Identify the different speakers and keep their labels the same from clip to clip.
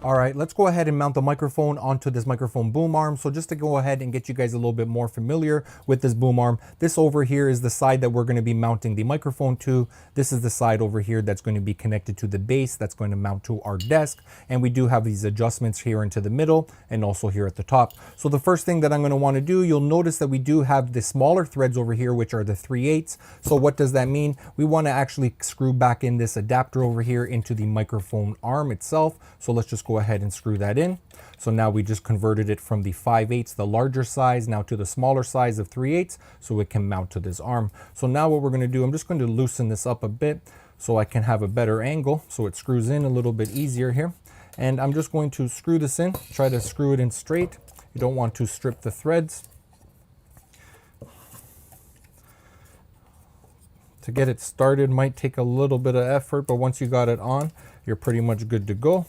Speaker 1: All right, let's go ahead and mount the microphone onto this microphone boom arm. So just to go ahead and get you guys a little bit more familiar with this boom arm, this over here is the side that we're going to be mounting the microphone to. This is the side over here that's going to be connected to the base that's going to mount to our desk. And we do have these adjustments here into the middle and also here at the top. So the first thing that I'm going to want to do, you'll notice that we do have the smaller threads over here, which are the 3/8. So what does that mean? We want to actually screw back in this adapter over here into the microphone arm itself. So let's just go ahead and screw that in. So now we just converted it from the 5/8, the larger size, now to the smaller size of 3/8, so it can mount to this arm. So now what we're going to do, I'm just going to loosen this up a bit so I can have a better angle so it screws in a little bit easier here. And I'm just going to screw this in, try to screw it in straight. You don't want to strip the threads. To get it started might take a little bit of effort, but once you got it on, you're pretty much good to go.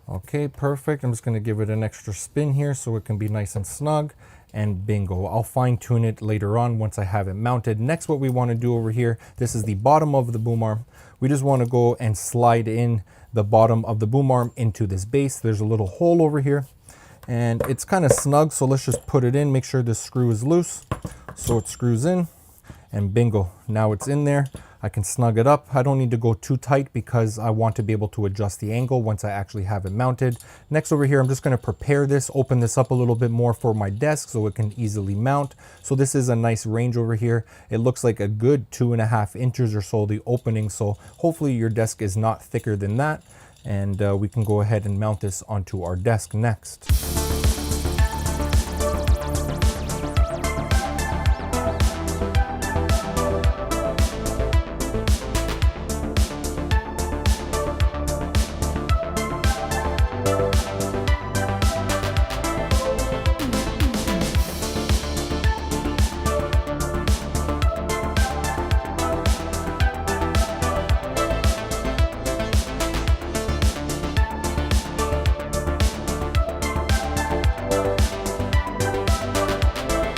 Speaker 1: Okay, perfect. I'm just going to give it an extra spin here so it can be nice and snug, and bingo. I'll fine tune it later on once I have it mounted. Next, what we want to do over here, this is the bottom of the boom arm. We just want to go and slide in the bottom of the boom arm into this base. There's a little hole over here and it's kind of snug, so let's just put it in, make sure this screw is loose. So it screws in and bingo, now it's in there. I can snug it up. I don't need to go too tight because I want to be able to adjust the angle once I actually have it mounted. Next over here, I'm just going to prepare this, open this up a little bit more for my desk so it can easily mount. So this is a nice range over here. It looks like a good 2.5 inches or so, the opening. So hopefully your desk is not thicker than that. And we can go ahead and mount this onto our desk next.